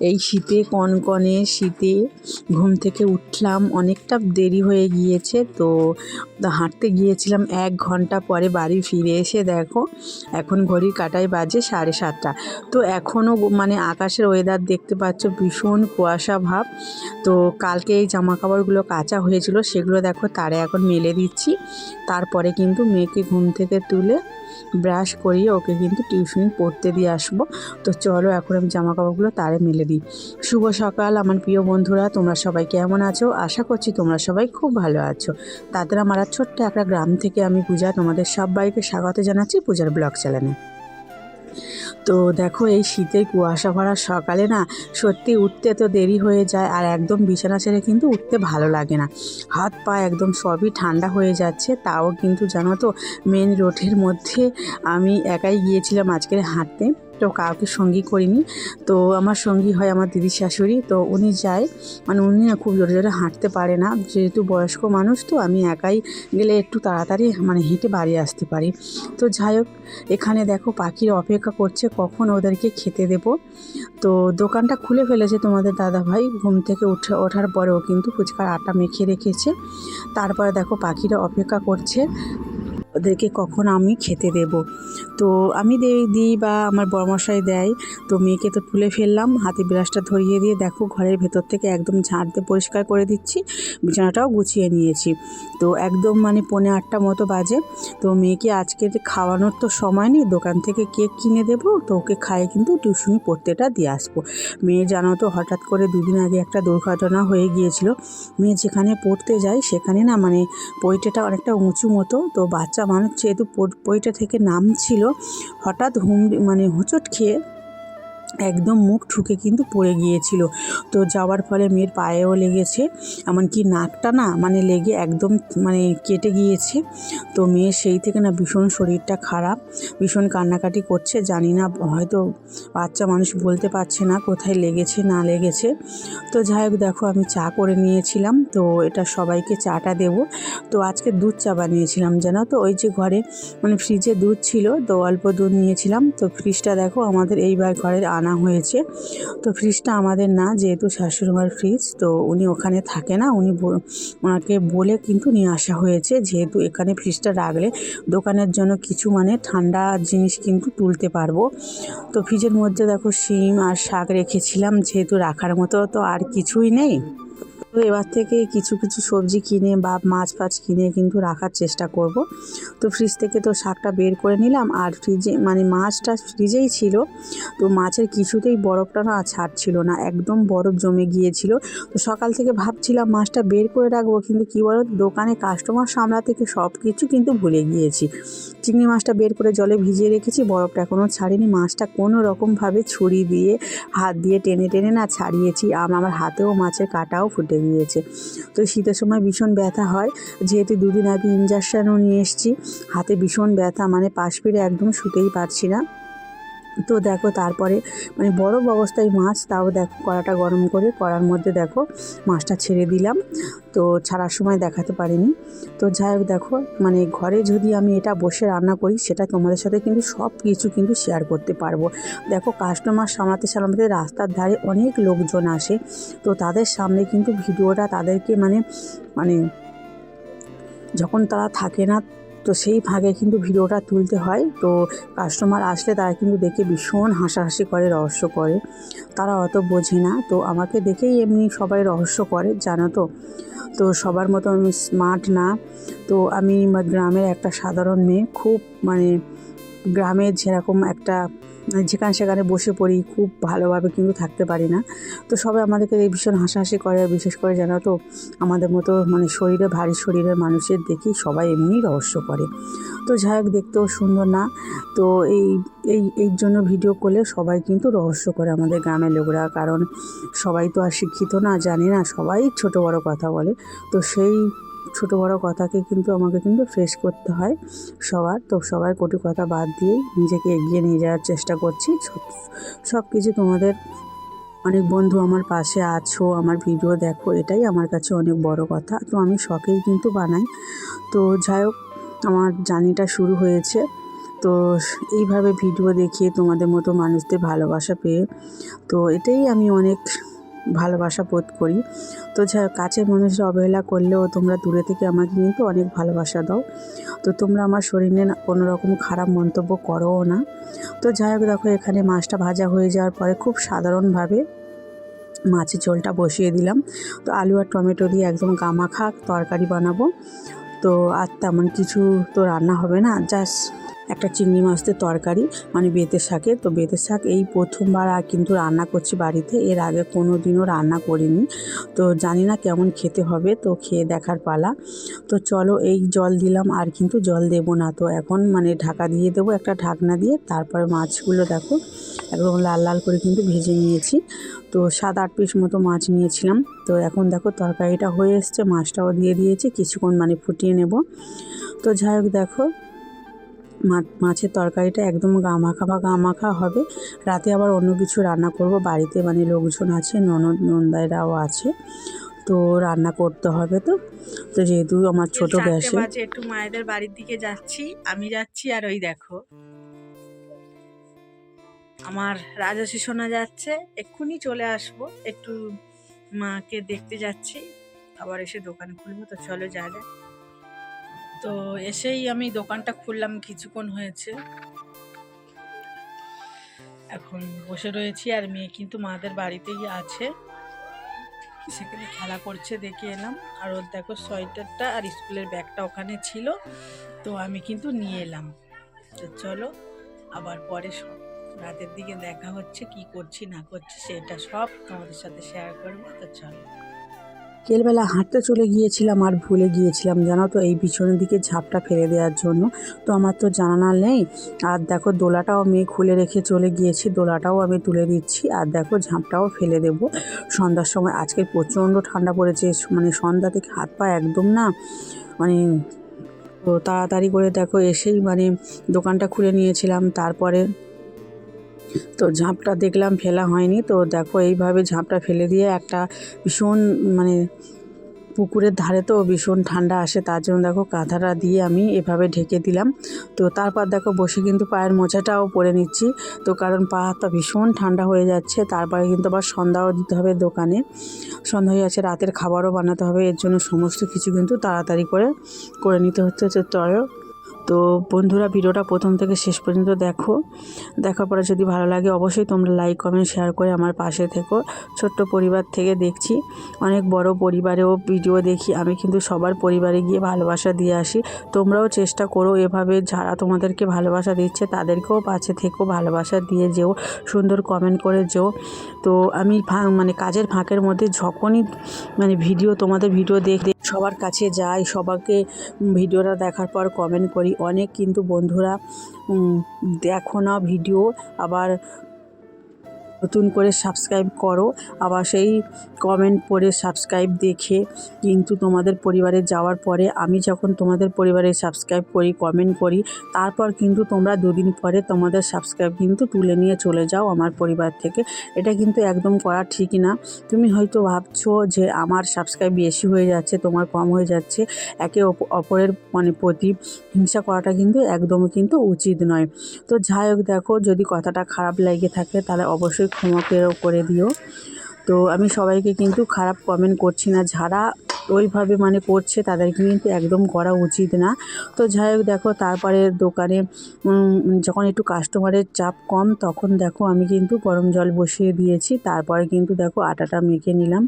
এই শীতে কনকনে শীতে ঘুম থেকে উঠলাম, অনেকটা দেরি হয়ে গিয়েছে। তো হাঁটতে গিয়েছিলাম 1 ঘন্টা পরে বাড়ি ফিরে এসে দেখো এখন ঘড়ির কাঁটায় বাজে 7:30। তো এখনও মানে আকাশের ওয়েদার দেখতে পাচ্ছ, ভীষণ কুয়াশা ভাব। তো কালকে এই জামা কাপড়গুলো কাচা হয়েছিল, সেগুলো দেখো তারে এখন মেলে দিচ্ছি। তারপরে কিন্তু মেয়েকে ঘুম থেকে তুলে ব্রাশ করিয়ে ওকে কিন্তু টিউশন পড়তে দিয়ে আসবো। তো চলো এখন আমি জামা কাপড়গুলো তারে মেলে দিই। শুভ সকাল আমার প্রিয় বন্ধুরা, তোমরা সবাই কেমন আছো? আশা করছি তোমরা সবাই খুব ভালো আছো। তাদের আমার ছোট্ট একটা গ্রাম থেকে আমি পূজা তোমাদের সবাইকে স্বাগত জানাচ্ছি পূজার ব্লগ চ্যানেলে। তো দেখো এই শীতের কুয়াশা ভরা সকালে না সত্যি উঠতে তো দেরি হয়ে যায়, আর একদম বিছানা ছেড়ে কিন্তু উঠতে ভালো লাগে না। হাত পা একদম সবই ঠান্ডা হয়ে যাচ্ছে। তাও কিন্তু জানো তো মেন রোডের মধ্যে আমি একাই গিয়েছিলাম আজকের হাঁটতে, তো কাউকে সঙ্গী করিনি। তো আমার সঙ্গী হয় আমার দিদির শাশুড়ি, তো উনি যায়, মানে উনি না খুব জোরে জোরে হাঁটতে পারে না, যেহেতু বয়স্ক মানুষ। তো আমি একাই গেলে একটু তাড়াতাড়ি মানে হেঁটে বাড়ি আসতে পারি। তো যাই হোক, এখানে দেখো পাখির অপেক্ষা করছে কখন ওদেরকে খেতে দেব। তো দোকানটা খুলে ফেলেছে তোমাদের দাদাভাই, ঘুম থেকে ওঠার পরেও কিন্তু ফুচকার আটা মেখে রেখেছে। তারপরে দেখো পাখিরা অপেক্ষা করছে ওদেরকে কখন আমি খেতে দেব। তো আমি দিই বা আমার বড়মশাই দেয়। তো মেয়েকে তো তুলে ফেললাম, হাতে ব্রাশটা ধরিয়ে দিয়ে দেখো ঘরের ভেতর থেকে একদম ঝাড় দিয়ে পরিষ্কার করে দিচ্ছি, বিছানাটাও গুছিয়ে নিয়েছি। তো একদম মানে 7:45 মতো বাজে। তো মেয়েকে আজকে খাওয়ানোর তো সময় নেই, দোকান থেকে কেক কিনে দেবো, তো ওকে খাইয়ে কিন্তু টিউশনি পড়তেটা দিয়ে আসবো। মেয়ে জানো তো হঠাৎ করে 2 দিন আগে একটা দুর্ঘটনা হয়ে গিয়েছিল। মেয়ে যেখানে পড়তে যায় সেখানে না মানে পৈটেটা অনেকটা উঁচু মতো, তো বাচ্চা মানুষ যেহেতু পৈটা থেকে নামছিল, হঠাৎ হোঁচট খেয়ে একদম মুখ ঠুকে কিন্তু পড়ে গিয়েছিল। তো যাওয়ার ফলে মেয়ের পায়েও লেগেছে, এমনকি নাকটা না মানে লেগে একদম মানে কেটে গিয়েছে। তো মেয়ের সেই থেকে না ভীষণ শরীরটা খারাপ, ভীষণ কান্নাকাটি করছে। জানি না, হয়তো বাচ্চা মানুষ বলতে পারছে না কোথায় লেগেছে না লেগেছে। তো যাই হোক দেখো আমি চা করে নিয়েছিলাম, তো এটা সবাইকে চাটা দেব। তো আজকে দুধ চা বানিয়েছিলাম জানো তো, ওই যে ঘরে মানে ফ্রিজে দুধ ছিল, তো অল্প দুধ নিয়েছিলাম। তো ফ্রিজটা দেখো আমাদের এইবার ঘরের আনা হয়েছে। তো ফ্রিজটা আমাদের না, যেহেতু শাশুড়িমার ফ্রিজ, তো উনি ওখানে থাকে না, ওনাকে বলে কিন্তু নিয়ে আসা হয়েছে, যেহেতু এখানে ফ্রিজটা রাখলে দোকানের জন্য কিছু মানে ঠান্ডা জিনিস কিন্তু তুলতে পারবো। তো ফ্রিজের মধ্যে দেখো শিম আর শাক রেখেছিলাম, যেহেতু রাখার মতো তো আর কিছুই নেই। তো এবার থেকে কিছু কিছু সবজি কিনে বা মাছ ফাছ কিনে কিন্তু রাখার চেষ্টা করব। তো ফ্রিজ থেকে তো শাকটা বের করে নিলাম, আর ফ্রিজে মানে মাছটা ফ্রিজেই ছিল। তো মাছের কিছুতেই বরফটা না ছাড়ছিল না, একদম বরফ জমে গিয়েছিল। তো সকাল থেকে ভাবছিলাম মাছটা বের করে রাখবো, কিন্তু কী বলো, দোকানে কাস্টমার সামলা থেকে সব কিছু কিন্তু ভুলে গিয়েছি। চিংড়ি মাছটা বের করে জলে ভিজিয়ে রেখেছি, বরফটা এখনও ছাড়িনি। মাছটা কোনো রকমভাবে ছুরি দিয়ে হাত দিয়ে টেনে টেনে না ছাড়িয়েছি, আমার হাতেও মাছের কাঁটাও ফুটে গিয়েছে। তো শীতের সময় ভীষণ ব্যথা হয়, যেহেতু 2 দিন আগে ইঞ্জেকশনও নিয়ে এসেছি। হাতে ভীষণ ব্যথা, মানে পাশ ফিরে একদম শুতেই পারছি না। তো দেখো তারপরে মানে বরফ অবস্থায় মাছ, তাও দেখো কড়াটা গরম করে কড়ার মধ্যে দেখো মাছটা ছেড়ে দিলাম। তো ছাড়ার সময় দেখাতে পারিনি। তো যাই হোক দেখো, মানে ঘরে যদি আমি এটা বসে রান্না করি, সেটা তোমাদের সাথে কিন্তু সব কিছু কিন্তু শেয়ার করতে পারবো। দেখো কাস্টমার সামলাতে সামলাতে রাস্তার ধারে অনেক লোকজন আসে, তো তাদের সামনে কিন্তু ভিডিওটা তাদেরকে মানে মানে যখন তারা থাকে না, তো সেই ভাগে কিন্তু ভিডিওটা তুলতে হয়। তো কাস্টমার আসলে তারা কিন্তু দেখে ভীষণ হাসাহাসি করে, রহস্য করে, তারা অত বোঝে না। তো আমাকে দেখেই এমনি সবাই রহস্য করে জানো তো। তো সবার মতো আমি স্মার্ট না, তো আমি গ্রামের একটা সাধারণ মেয়ে, খুব মানে গ্রামের যেরকম একটা যেখানে সেখানে বসে পড়ি, খুব ভালোভাবে কিন্তু থাকতে পারি না। তো সবাই আমাদেরকে ভীষণ হাসাহাসি করে, আর বিশেষ করে জানো তো আমাদের মতো মানে শরীরে ভারী শরীরের মানুষের দেখেই সবাই এমনিই রহস্য করে। তো যাই হোক দেখতেও সুন্দর না, তো এই জন্য ভিডিও করলে সবাই কিন্তু রহস্য করে আমাদের গ্রামের লোকরা, কারণ সবাই তো আর শিক্ষিত না, জানে না, সবাই ছোট বড় কথা বলে। তো সেই ছোট বড় কথাকে কিন্তু আমাকে কিন্তু ফেস করতে হয় সবার। তো সবার কটু কথা বাদ দিয়েই নিজেকে এগিয়ে নিয়ে যাওয়ার চেষ্টা করছি। সব কিছু তোমাদের অনেক বন্ধু আমার পাশে আছো, আমার ভিডিও দেখো, এটাই আমার কাছে অনেক বড় কথা। তো আমি শখেই কিন্তু বানাই। তো যাই হোক, আমার জার্নিটা শুরু হয়েছে। তো এইভাবে ভিডিও দেখিয়ে তোমাদের মতো মানুষদের ভালোবাসা পেয়ে তো এটাই আমি অনেক ভালোবাসা বোধ করি। তো কাছের মানুষরা অবহেলা করলেও তোমরা দূরে থেকে আমাকে কিন্তু অনেক ভালোবাসা দাও। তো তোমরা আমার শরীরে কোনো রকম খারাপ মন্তব্য করোও না। তো যাই হোক, দেখো এখানে মাছটা ভাজা হয়ে যাওয়ার পরে খুব সাধারণভাবে মাছের ঝোলটা বসিয়ে দিলাম। তো আলু আর টমেটো দিয়ে একদম গামাখা তরকারি বানাবো। তো আর তেমন কিছু তো রান্না হবে না, জাস্ট একটা চিংড়ি মাছের তরকারি, মানে বেতের শাকে। তো বেতের শাক এই প্রথমবার কিন্তু রান্না করছি বাড়িতে, এর আগে কোনো দিনও রান্না করিনি। তো জানি না কেমন খেতে হবে, তো খেয়ে দেখার পালা। তো চলো, এই জল দিলাম আর কিন্তু জল দেবো না। তো এখন মানে ঢাকা দিয়ে দেবো একটা ঢাকনা দিয়ে। তারপরে মাছগুলো দেখো একদম লাল লাল করে কিন্তু ভেজে নিয়েছি। তো 7-8 পিস মতো মাছ নিয়েছিলাম। তো এখন দেখো তরকারিটা হয়ে এসছে, মাছটাও দিয়ে দিয়েছি, কিছুক্ষণ মানে ফুটিয়ে নেব। তো যাই হোক, দেখো মাছের তরকারিটা একদম গামাখা হবে। রাতে আবার অন্য কিছু রান্না করব, বাড়িতে মানে লোকজন আছে, ননদ নন্দাইরাও আছে, তো রান্না করতে হবে। তো তো যেহেতু আমার ছোট গ্যাসে একটু মায়েদের বাড়ির দিকে যাচ্ছি, আমি যাচ্ছি। আর ওই দেখো আমার রাজস্বী সোনা যাচ্ছে, এক্ষুনি চলে আসবো, একটু মাকে দেখতে যাচ্ছি, আবার এসে দোকান খুলবো। তো চলো যা যায়। তো এসেই আমি দোকানটা খুললাম, কিছুক্ষণ হয়েছে, এখন বসে রয়েছি। আর মেয়ে কিন্তু মাদের বাড়িতেই আছে, সেখানে খেলা করছে, দেখে এলাম। আর ওর দেখো সোয়েটারটা আর স্কুলের ব্যাগটা ওখানে ছিল, তো আমি কিন্তু নিয়ে এলাম। তো চলো, আবার পরে সব রাতের দিকে দেখা হচ্ছে, কি করছি না করছি সেটা সব তোমাদের সাথে শেয়ার করবো। তো চলো। বিকেলবেলা হাঁটতে চলে গিয়েছিলাম আর ভুলে গিয়েছিলাম, জানো তো, এই পিছনের দিকে ঝাপটা ফেলে দেওয়ার জন্য। তো আমার তো জানা নেই। আর দেখো দোলাটাও আমি খুলে রেখে চলে গিয়েছি, দোলাটাও আমি তুলে দিচ্ছি। আর দেখো ঝাপটাও ফেলে দেব সন্ধ্যার সময়। আজকে প্রচণ্ড ঠান্ডা পড়েছে, মানে সন্ধ্যা থেকে হাত পা একদম না, মানে তো তাড়াতাড়ি করে দেখো এসেই মানে দোকানটা খুলে নিয়েছিলাম। তারপরে তো ঝাঁপটা দেখলাম ফেলা হয়নি, তো দেখো এইভাবে ঝাঁপটা ফেলে দিয়ে একটা ভীষণ মানে পুকুরের ধারে তো ভীষণ ঠান্ডা আসে, তার জন্য দেখো কাঁথাটা দিয়ে আমি এভাবে ঢেকে দিলাম। তো তারপর দেখো বসে কিন্তু পায়ের মোজাটাও পরে নিচ্ছি, তো কারণ পা হাতটা ভীষণ ঠান্ডা হয়ে যাচ্ছে। তারপরে কিন্তু আবার সন্ধ্যাও দিতে হবে দোকানে, সন্ধ্যা হয়ে যাচ্ছে, রাতের খাবারও বানাতে হবে, এর জন্য সমস্ত কিছু কিন্তু তাড়াতাড়ি করে নিতে হচ্ছে। তো বন্ধুরা, ভিডিওটা প্রথম থেকে শেষ পর্যন্ত দেখার পরে যদি ভালো লাগে অবশ্যই তোমরা লাইক কমেন্ট শেয়ার করে আমার পাশে থেকো। ছোট্ট পরিবার থেকে দেখছি, অনেক বড় পরিবারেও ভিডিও দেখি, আমি কিন্তু সবার পরিবারে গিয়ে ভালোবাসা দিয়ে আসি। তোমরাও চেষ্টা করো এভাবে, যারা তোমাদেরকে ভালোবাসা দিচ্ছে তাদেরকেও পাশে থেকো, ভালোবাসা দিয়ে যেও, সুন্দর কমেন্ট করে যেও। তো আমি মানে কাজের ফাঁকের মধ্যে যখনই মানে তোমাদের ভিডিও সবার কাছে যাই, সবাইকে ভিডিওটা দেখার পর কমেন্ট করি। অনেক কিন্তু বন্ধুরা দেখো না ভিডিও, আবার নতুন করে সাবস্ক্রাইব করো, আবার সেই কমেন্ট পড়ে সাবস্ক্রাইব দেখে কিন্তু তোমাদের পরিবারে যাওয়ার পরে আমি যখন তোমাদের পরিবারে সাবস্ক্রাইব করি, কমেন্ট করি, তারপর কিন্তু তোমরা 2 দিন পরে তোমাদের সাবস্ক্রাইব কিন্তু তুলে নিয়ে চলে যাও আমার পরিবার থেকে। এটা কিন্তু একদম করা ঠিক না। তুমি হয়তো ভাবছো যে আমার সাবস্ক্রাইব বেশি হয়ে যাচ্ছে, তোমার কম হয়ে যাচ্ছে, একে অপরের মানে প্রতি হিংসা করাটা কিন্তু একদমই কিন্তু উচিত নয়। তো যাই হোক, দেখো যদি কথাটা খারাপ লেগে থাকে তাহলে অবশ্যই ক্ষমা করে দিও। তো আমি সবাইকে কিন্তু খারাপ কমেন্ট করছি না, যারা ওইভাবে মানে করছে তাদেরকে কিন্তু একদম করা উচিত না। তো যাই হোক, দেখো তারপরে দোকানে যখন একটু কাস্টমারের চাপ কম, তখন দেখো আমি কিন্তু গরম জল বসিয়ে দিয়েছি। তারপরে কিন্তু দেখো আটাটা মেখে নিলাম।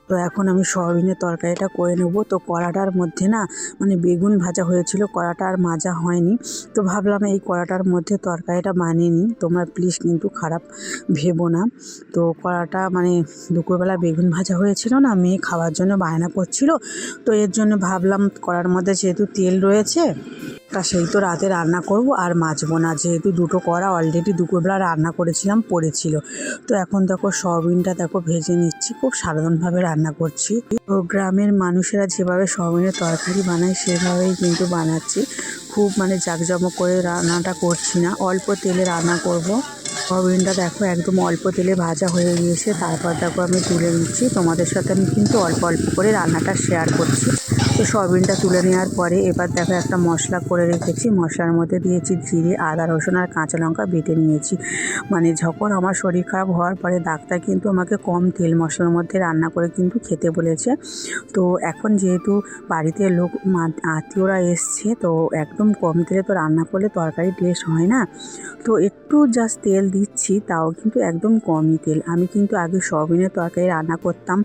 তো এখন আমি সয়াবিনের তরকারিটা করে নেব। তো কড়াটার মধ্যে না মানে বেগুন ভাজা হয়েছিল, কড়াটা আর মাজা হয়নি। তো ভাবলাম এই কড়াটার মধ্যে তরকারিটা বানিয়ে নিই, তোমরা প্লিজ কিন্তু খারাপ ভেবো না। তো কড়াটা মানে দুপুরবেলা বেগুন ভাজা হয়েছিল না, মেয়ে খাওয়ার জন্য বায়না করছিল, তো এর জন্য ভাবলাম কড়ার মধ্যে যেহেতু তেল রয়েছে তা সেই তো রাতে রান্না করব আর মাজবো না, যেহেতু 2টো কড়া অলরেডি দুপুরবেলা রান্না করেছিলাম পড়েছিল। তো এখন দেখো সয়াবিনটা দেখো ভেজে নিচ্ছি, খুব সাধারণভাবে রান্না করছি। তো গ্রামের মানুষেরা যেভাবে সয়াবিনের তরকারি বানায় সেভাবেই কিন্তু বানাচ্ছি। খুব মানে জাঁকজমক করে রান্নাটা করছি না, অল্প তেলে রান্না করব। সয়াবিনটা দেখো একদম অল্প তেলে ভাজা হয়ে গিয়েছে, তারপর দেখো আমি তুলে নিচ্ছি। তোমাদের সাথে আমি কিন্তু অল্প অল্প করে রান্নাটা শেয়ার করছি। তো সয়াবিনটা তুলে নেওয়ার পরে এবার দেখো একটা মশলা করে রেখেছি, মশলার মধ্যে দিয়েছি জিরে, আদা, রসুন আর কাঁচা লঙ্কা বেটে নিয়েছি। মানে যখন আমার শরীর খারাপ হওয়ার পরে ডাক্তার কিন্তু আমাকে কম তেল মশলার মধ্যে রান্না করে কিন্তু খেতে বলেছে। তো এখন যেহেতু বাড়িতে লোক আত্মীয়রা এসছে, তো একদম কম তেলে তো রান্না করলে তরকারি টেস্ট হয় না। তো একটু জাস্ট তেল দিচ্ছি, তাও কিন্তু একদম কমই তেল। আমি কিন্তু আগে সয়াবিনের তরকারি রান্না করতাম,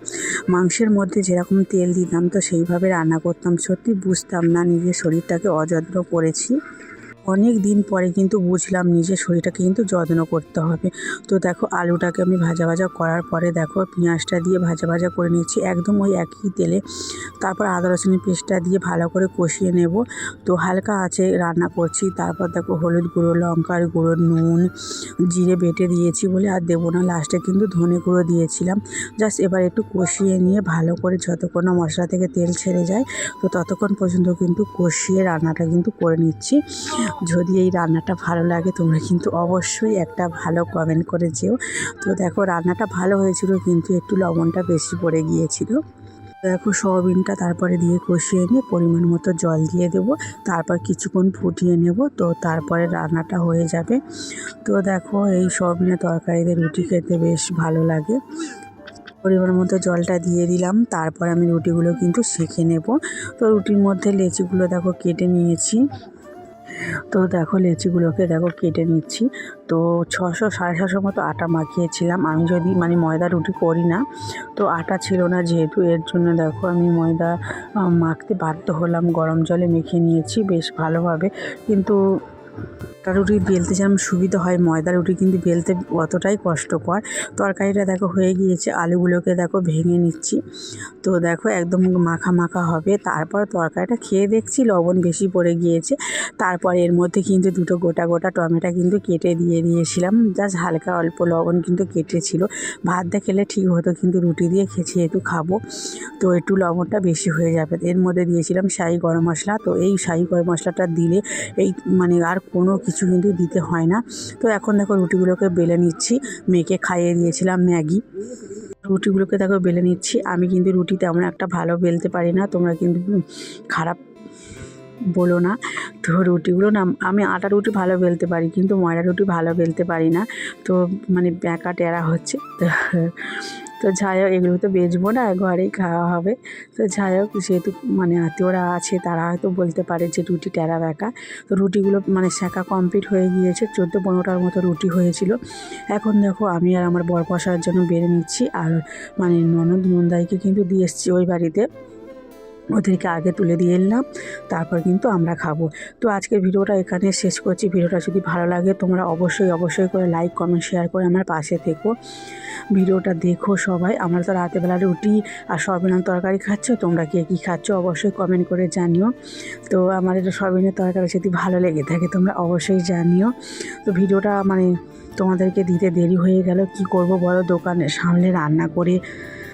মাংসের মধ্যে যেরকম তেল দিতাম তো সেইভাবে রান্না করতাম, সত্যি বুঝতাম না নিজের শরীরটাকে অযত্ন করেছি। অনেক দিন পরে কিন্তু বুঝলাম নিজের শরীরটাকে কিন্তু যত্ন করতে হবে। তো দেখো আলুটাকে আমি ভাজা ভাজা করার পরে দেখো পেঁয়াজটা দিয়ে ভাজা ভাজা করে নিচ্ছি একদম ওই একই তেলে। তারপর আদা রসুনের পেস্টটা দিয়ে ভালো করে কষিয়ে নেব। তো হালকা আঁচে রান্না করছি। তারপর দেখো হলুদ গুঁড়ো, লঙ্কার গুঁড়ো, নুন, জিরে বেটে দিয়েছি বলে আর দেবো না, লাস্টে কিন্তু ধনে গুঁড়ো দিয়েছিলাম। জাস্ট এবার একটু কষিয়ে নিয়ে ভালো করে যতক্ষণ না মশলা থেকে তেল ছেড়ে যায় তো ততক্ষণ পর্যন্ত কিন্তু কষিয়ে রান্নাটা কিন্তু করে নিচ্ছি। যদি এই রান্নাটা ভালো লাগে তোমরা কিন্তু অবশ্যই একটা ভালো কমেন্ট করে যেও। তো দেখো রান্নাটা ভালো হয়েছিল, কিন্তু একটু লবণটা বেশি পড়ে গিয়েছিল। দেখো সয়াবিনটা তারপরে দিয়ে কষিয়ে নিয়ে পরিমাণ মতো জল দিয়ে দেবো, তারপর কিছুক্ষণ ফুটিয়ে নেব, তো তারপরে রান্নাটা হয়ে যাবে। তো দেখো এই সয়াবিনের তরকারিতে রুটি খেতে বেশ ভালো লাগে। পরিমাণ মতো জলটা দিয়ে দিলাম, তারপর আমি রুটিগুলো কিন্তু সেঁকে নেব। তো রুটির মধ্যে লেচিগুলো দেখো কেটে নিয়েছি। তো দেখো লেচিগুলোকে দেখো কেটে নিচ্ছি। তো 600-750 মতো আটা মাখিয়েছিলাম আমি, যদি মানে ময়দা রুটি করি না, তো আটা ছিল না যেহেতু, এর জন্য দেখো আমি ময়দা মাখতে বাধ্য হলাম। গরম জলে মেখে নিয়েছি বেশ ভালোভাবে, কিন্তু আটা রুটি বেলতে যেমন সুবিধা হয়, ময়দা রুটি কিন্তু বেলতে অতটাই কষ্টকর। তরকারিটা দেখো হয়ে গিয়েছে, আলুগুলোকে দেখো ভেঙে নিচ্ছি। তো দেখো একদম মাখা মাখা হবে। তারপর তরকারিটা খেয়ে দেখছি লবণ বেশি পড়ে গিয়েছে। তারপর এর মধ্যে কিন্তু দুটো গোটা গোটা টমেটো কিন্তু কেটে দিয়ে দিয়েছিলাম, জাস্ট হালকা অল্প লবণ কিন্তু কেটেছিল। ভাত দিয়ে খেলে ঠিক হতো, কিন্তু রুটি দিয়ে যেহেতু খাবো তো একটু লবণটা বেশি হয়ে যাবে। এর মধ্যে দিয়েছিলাম শাহি গরম মশলা। তো এই শাহি গরম মশলাটা দিলে এই মানে আর কোনো কিছু কিন্তু দিতে হয় না। তো এখন দেখো রুটিগুলোকে বেলে নিচ্ছি, মেয়েকে খাইয়ে দিয়েছিলাম ম্যাগি। রুটিগুলোকে দেখো বেলে নিচ্ছি। আমি কিন্তু রুটি তেমন একটা ভালো বেলতে পারি না, তোমরা কিন্তু খারাপ বলো না। তো রুটিগুলো না, আমি আটা রুটি ভালো বেলতে পারি কিন্তু ময়দা রুটি ভালো বেলতে পারি না। তো মানে ব্যাকা টেরা হচ্ছে। তো যাই হোক, এগুলো তো বেচবো না, ঘরেই খাওয়া হবে। তো যাই হোক, যেহেতু মানে আত্মীয়রা আছে তারা হয়তো বলতে পারে যে রুটি টেরা ব্যাকা। তো রুটিগুলো মানে সেঁকা কমপ্লিট হয়ে গিয়েছে, 14-15টার মতো রুটি হয়েছিল। এখন দেখো আমি আর আমার বর কষার জন্য বেড়ে নিচ্ছি, আর মানে ননদ নন্দাইকে কিন্তু দিয়ে এসেছি ওই বাড়িতে, ওদেরকে আগে তুলে দিয়ে এলাম, তারপর কিন্তু আমরা খাবো। তো আজকের ভিডিওটা এখানে শেষ করছি। ভিডিওটা যদি ভালো লাগে তোমরা অবশ্যই করে লাইক, কমেন্ট, শেয়ার করে আমার পাশে থেকো। ভিডিওটা দেখো সবাই। আমরা তো রাতেরবেলা রুটি আর সয়াবিনের তরকারি খাচ্ছ, তোমরা কে কী খাচ্ছ অবশ্যই কমেন্ট করে জানিও। তো আমার এটা সয়াবিনের তরকারি যদি ভালো লেগে থাকে তোমরা অবশ্যই জানিও। তো ভিডিওটা মানে তোমাদেরকে দিতে দেরি হয়ে গেল, কি করব বড়, দোকানের সামনে রান্না করে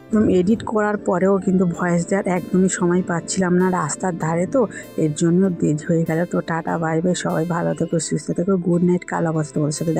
একদম এডিট করার পরেও কিন্তু ভয়েস দেওয়ার একদমই সময় পাচ্ছিলাম না, রাস্তার ধারে তো এর জন্য দেরি হয়ে গেল। তো টাটা বাই বাই, সবাই ভালো থেকো, সুস্থ থেকো, গুড নাইট। কাল অবস্থা তোমাদের সাথে দেখা।